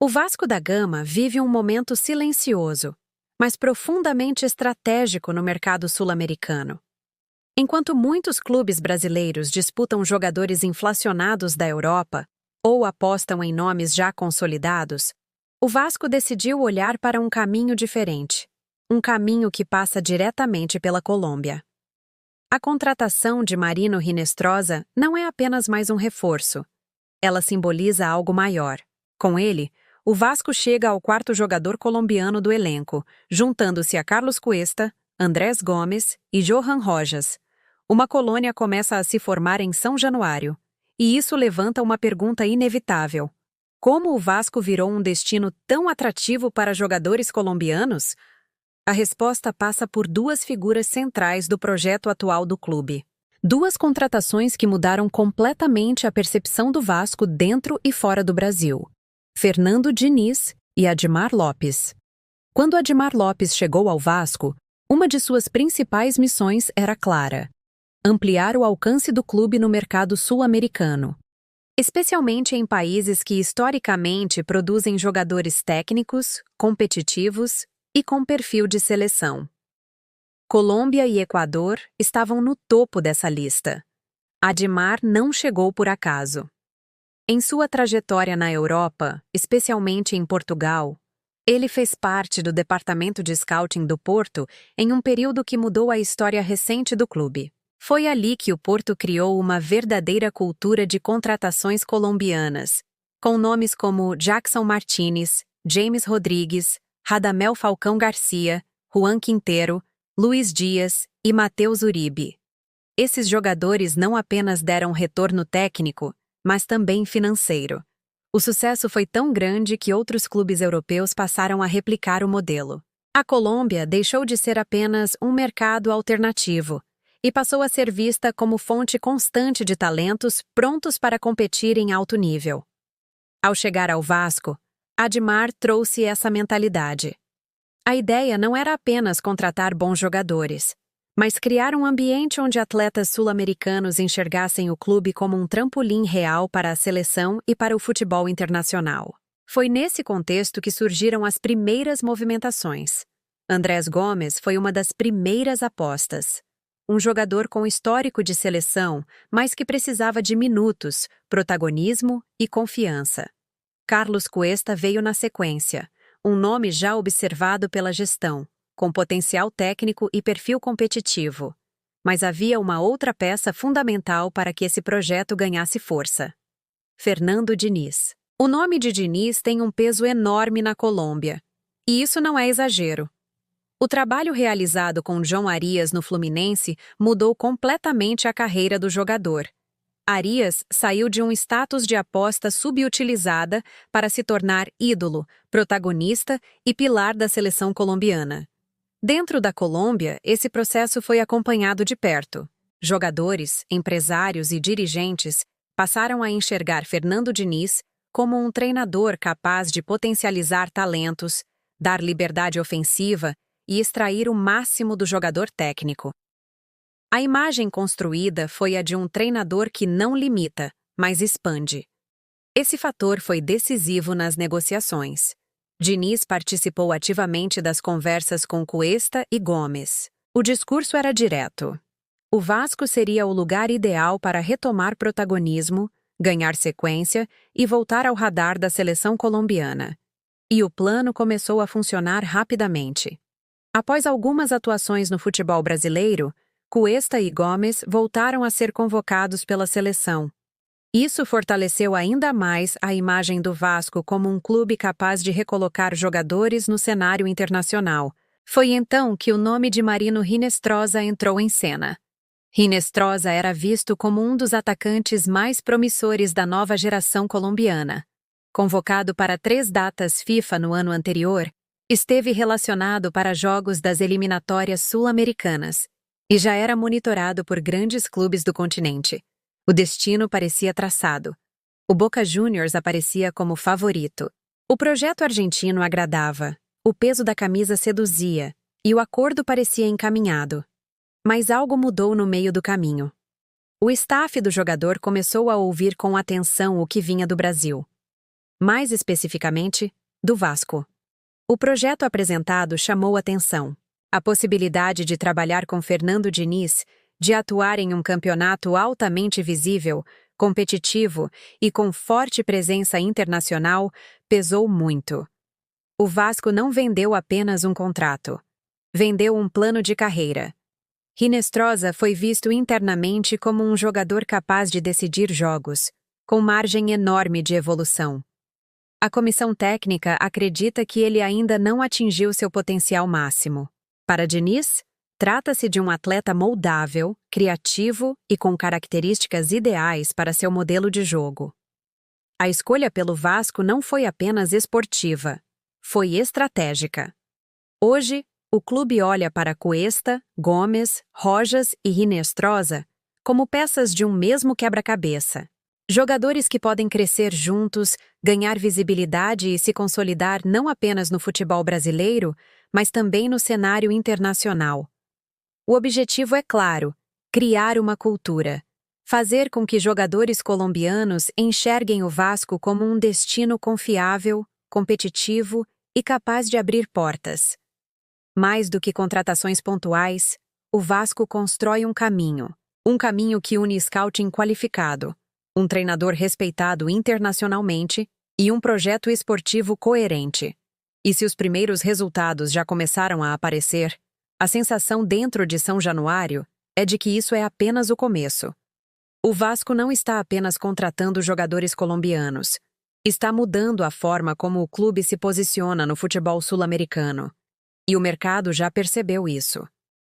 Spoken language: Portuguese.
O Vasco da Gama vive um momento silencioso, mas profundamente estratégico no mercado sul-americano. Enquanto muitos clubes brasileiros disputam jogadores inflacionados da Europa ou apostam em nomes já consolidados, o Vasco decidiu olhar para um caminho diferente, um caminho que passa diretamente pela Colômbia. A contratação de Marino Hinestrosa não é apenas mais um reforço. Ela simboliza algo maior. Com ele, o Vasco chega ao quarto jogador colombiano do elenco, juntando-se a Carlos Cuesta, Andrés Gomes e Johan Rojas. Uma colônia começa a se formar em São Januário, e isso levanta uma pergunta inevitável. Como o Vasco virou um destino tão atrativo para jogadores colombianos? A resposta passa por duas figuras centrais do projeto atual do clube. Duas contratações que mudaram completamente a percepção do Vasco dentro e fora do Brasil: Fernando Diniz e Admar Lopes. Quando Admar Lopes chegou ao Vasco, uma de suas principais missões era clara: ampliar o alcance do clube no mercado sul-americano, especialmente em países que historicamente produzem jogadores técnicos, competitivos e com perfil de seleção. Colômbia e Equador estavam no topo dessa lista. Admar não chegou por acaso. Em sua trajetória na Europa, especialmente em Portugal, ele fez parte do departamento de scouting do Porto em um período que mudou a história recente do clube. Foi ali que o Porto criou uma verdadeira cultura de contratações colombianas, com nomes como Jackson Martínez, James Rodrigues, Radamel Falcão Garcia, Juan Quintero, Luiz Dias e Matheus Uribe. Esses jogadores não apenas deram retorno técnico, mas também financeiro. O sucesso foi tão grande que outros clubes europeus passaram a replicar o modelo. A Colômbia deixou de ser apenas um mercado alternativo e passou a ser vista como fonte constante de talentos prontos para competir em alto nível. Ao chegar ao Vasco, Admar trouxe essa mentalidade. A ideia não era apenas contratar bons jogadores, mas criar um ambiente onde atletas sul-americanos enxergassem o clube como um trampolim real para a seleção e para o futebol internacional. Foi nesse contexto que surgiram as primeiras movimentações. Andrés Gomes foi uma das primeiras apostas. Um jogador com histórico de seleção, mas que precisava de minutos, protagonismo e confiança. Carlos Cuesta veio na sequência, um nome já observado pela gestão, com potencial técnico e perfil competitivo. Mas havia uma outra peça fundamental para que esse projeto ganhasse força: Fernando Diniz. O nome de Diniz tem um peso enorme na Colômbia, e isso não é exagero. O trabalho realizado com John Arias no Fluminense mudou completamente a carreira do jogador. Arias saiu de um status de aposta subutilizada para se tornar ídolo, protagonista e pilar da seleção colombiana. Dentro da Colômbia, esse processo foi acompanhado de perto. Jogadores, empresários e dirigentes passaram a enxergar Fernando Diniz como um treinador capaz de potencializar talentos, dar liberdade ofensiva e extrair o máximo do jogador técnico. A imagem construída foi a de um treinador que não limita, mas expande. Esse fator foi decisivo nas negociações. Diniz participou ativamente das conversas com Cuesta e Gomes. O discurso era direto. O Vasco seria o lugar ideal para retomar protagonismo, ganhar sequência e voltar ao radar da seleção colombiana. E o plano começou a funcionar rapidamente. Após algumas atuações no futebol brasileiro, Cuesta e Gomes voltaram a ser convocados pela seleção. Isso fortaleceu ainda mais a imagem do Vasco como um clube capaz de recolocar jogadores no cenário internacional. Foi então que o nome de Marino Hinestrosa entrou em cena. Hinestrosa era visto como um dos atacantes mais promissores da nova geração colombiana. Convocado para 3 datas FIFA no ano anterior, esteve relacionado para jogos das eliminatórias sul-americanas e já era monitorado por grandes clubes do continente. O destino parecia traçado. O Boca Juniors aparecia como favorito. O projeto argentino agradava, o peso da camisa seduzia e o acordo parecia encaminhado. Mas algo mudou no meio do caminho. O staff do jogador começou a ouvir com atenção o que vinha do Brasil. mais especificamente, do Vasco. O projeto apresentado chamou atenção. A possibilidade de trabalhar com Fernando Diniz, de atuar em um campeonato altamente visível, competitivo e com forte presença internacional, pesou muito. O Vasco não vendeu apenas um contrato. Vendeu um plano de carreira. Hinestrosa foi visto internamente como um jogador capaz de decidir jogos, com margem enorme de evolução. A comissão técnica acredita que ele ainda não atingiu seu potencial máximo. Para Diniz, trata-se de um atleta moldável, criativo e com características ideais para seu modelo de jogo. A escolha pelo Vasco não foi apenas esportiva, foi estratégica. Hoje, o clube olha para Cuesta, Gomes, Rojas e Hinestrosa como peças de um mesmo quebra-cabeça. Jogadores que podem crescer juntos, ganhar visibilidade e se consolidar não apenas no futebol brasileiro, mas também no cenário internacional. O objetivo é claro: criar uma cultura. Fazer com que jogadores colombianos enxerguem o Vasco como um destino confiável, competitivo e capaz de abrir portas. Mais do que contratações pontuais, o Vasco constrói um caminho que une scouting qualificado, um treinador respeitado internacionalmente e um projeto esportivo coerente. E se os primeiros resultados já começaram a aparecer, a sensação dentro de São Januário é de que isso é apenas o começo. O Vasco não está apenas contratando jogadores colombianos, está mudando a forma como o clube se posiciona no futebol sul-americano. E o mercado já percebeu isso.